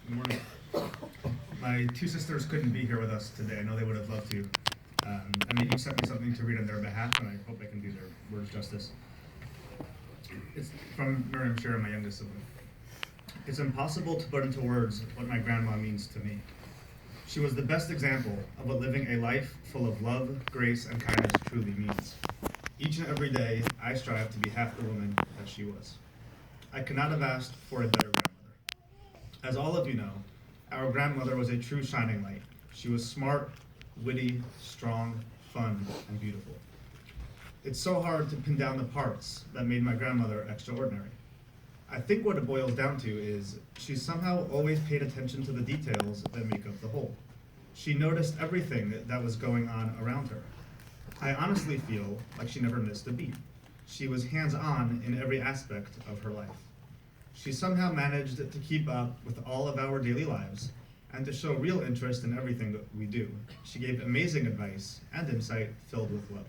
Good morning. My two sisters couldn't be here with us today. I know they would have loved to. And they each sent me something to read on their behalf, and I hope I can do their words justice. It's from Miriam Shira, my youngest sibling. It's impossible to put into words what my grandma means to me. She was the best example of what living a life full of love, grace, and kindness truly means. Each and every day, I strive to be half the woman that she was. I could not have asked for a better grandmother. As all of you know, our grandmother was a true shining light. She was smart, witty, strong, fun, and beautiful. It's so hard to pin down the parts that made my grandmother extraordinary. I think what it boils down to is she somehow always paid attention to the details that make up the whole. She noticed everything that was going on around her. I honestly feel like she never missed a beat. She was hands-on in every aspect of her life. She somehow managed to keep up with all of our daily lives and to show real interest in everything that we do. She gave amazing advice and insight filled with love.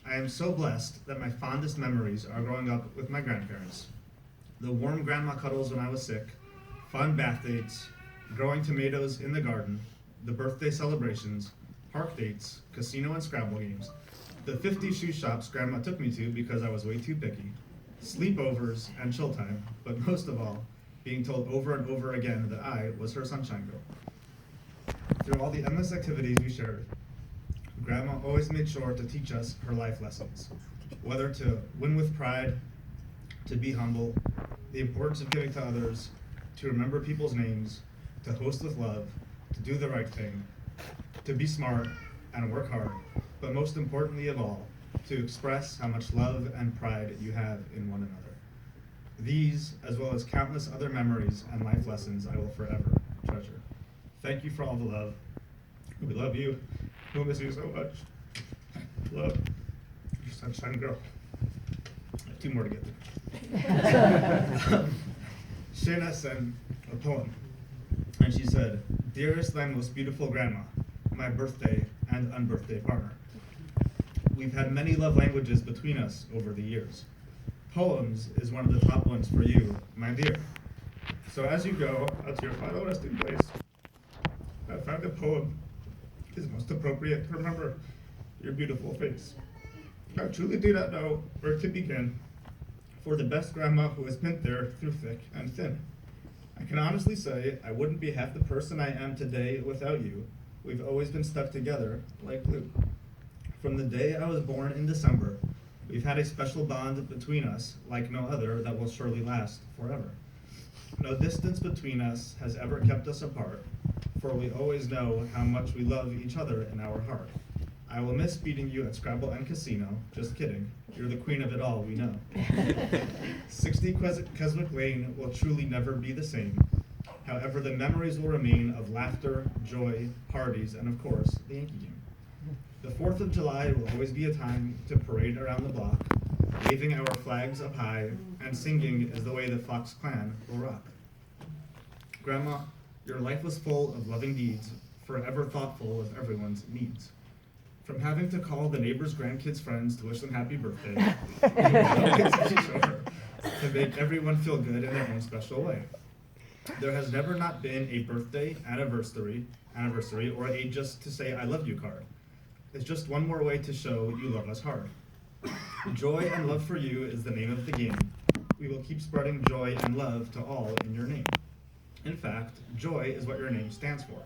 I am so blessed that my fondest memories are growing up with my grandparents. The warm grandma cuddles when I was sick, fun bath dates, growing tomatoes in the garden, the birthday celebrations, park dates, casino and Scrabble games, the 50 shoe shops grandma took me to because I was way too picky, sleepovers and chill time, but most of all, being told over and over again that I was her sunshine girl. Through all the endless activities we shared, Grandma always made sure to teach us her life lessons, whether to win with pride, to be humble, the importance of giving to others, to remember people's names, to host with love, to do the right thing, to be smart and work hard, but most importantly of all, to express how much love and pride you have in one another. These, as well as countless other memories and life lessons, I will forever treasure. Thank you for all the love. We love you. We'll miss you so much. Love, your sunshine girl. I have two more to get through. Shaina sent a poem, and she said, "Dearest, thy most beautiful grandma, my birthday and unbirthday partner. We've had many love languages between us over the years. Poems is one of the top ones for you, my dear. So as you go out to your final resting place, I found a poem is most appropriate to remember your beautiful face. I truly do not know where to begin for the best grandma who has been there through thick and thin. I can honestly say I wouldn't be half the person I am today without you. We've always been stuck together like glue. From the day I was born in December, we've had a special bond between us like no other that will surely last forever. No distance between us has ever kept us apart, for we always know how much we love each other in our heart. I will miss beating you at Scrabble and Casino. Just kidding. You're the queen of it all, we know. 60 Keswick Lane will truly never be the same. However, the memories will remain of laughter, joy, parties, and of course, the Yankee game. The 4th of July will always be a time to parade around the block, waving our flags up high, and singing is the way the Fox Clan will rock. Grandma, your life was full of loving deeds, forever thoughtful of everyone's needs. From having to call the neighbors' grandkids' friends to wish them happy birthday, to make everyone feel good in their own special way. There has never not been a birthday, anniversary, or a just to say I love you card. It's just one more way to show you love us hard. Joy and love for you is the name of the game. We will keep spreading joy and love to all in your name. In fact, joy is what your name stands for.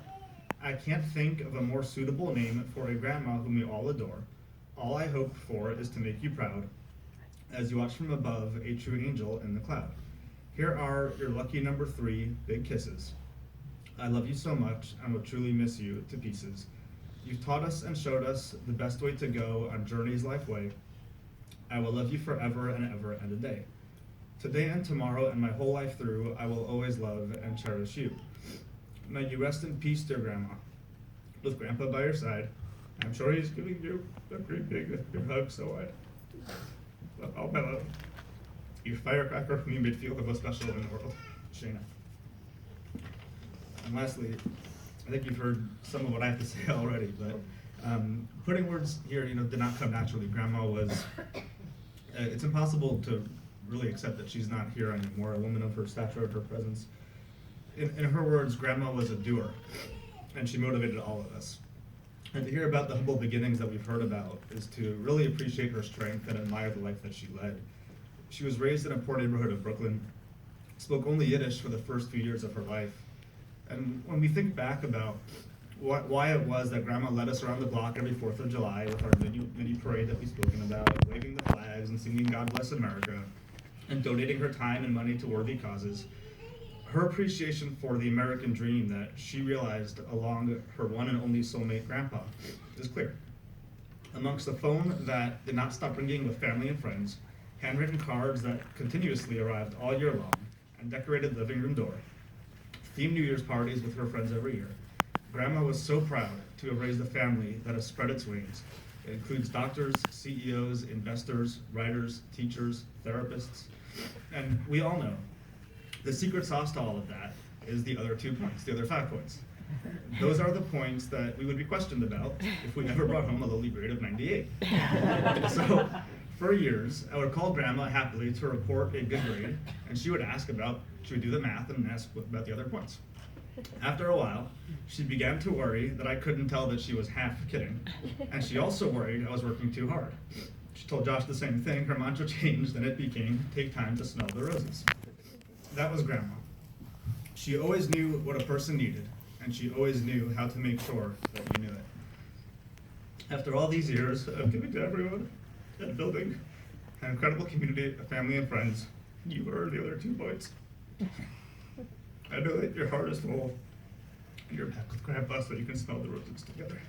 I can't think of a more suitable name for a grandma whom we all adore. All I hope for is to make you proud, as you watch from above a true angel in the cloud. Here are your lucky number 3 big kisses. I love you so much and will truly miss you to pieces. You've taught us and showed us the best way to go on journey's life way. I will love you forever and ever and a day. Today and tomorrow and my whole life through, I will always love and cherish you. May you rest in peace, dear Grandma, with Grandpa by your side. I'm sure he's giving you a great big hug, so I'll bet you firecracker whom you made feel the most special in the world, Shaina. And lastly, I think you've heard some of what I have to say already, but putting words here, did not come naturally. Grandma was, it's impossible to really accept that she's not here anymore, a woman of her stature, her presence. In her words, Grandma was a doer, and she motivated all of us. And to hear about the humble beginnings that we've heard about is to really appreciate her strength and admire the life that she led. She was raised in a poor neighborhood of Brooklyn, spoke only Yiddish for the first few years of her life. And when we think back about why it was that Grandma led us around the block every 4th of July with our mini parade that we've spoken about, waving the flags and singing God Bless America, and donating her time and money to worthy causes, her appreciation for the American dream that she realized along her one and only soulmate Grandpa is clear. Amongst the phone that did not stop ringing with family and friends, handwritten cards that continuously arrived all year long, and decorated the living room door, themed New Year's parties with her friends every year, Grandma was so proud to have raised a family that has spread its wings. It includes doctors, CEOs, investors, writers, teachers, therapists, and we all know the secret sauce to all of that is the other 2 points, the other 5 points. Those are the points that we would be questioned about if we never brought home a lowly grade of 98. So, for years, I would call Grandma happily to report a good grade, and she would do the math and ask about the other points. After a while, she began to worry that I couldn't tell that she was half kidding, and she also worried I was working too hard. She told Josh the same thing. Her mantra changed, and it became, take time to smell the roses. That was Grandma. She always knew what a person needed, and she always knew how to make sure that you knew it. After all these years of giving to everyone and building an incredible community of family and friends, you were the other 2 points. I know that your heart is full, and you're back with Grandpa so you can smell the roses together.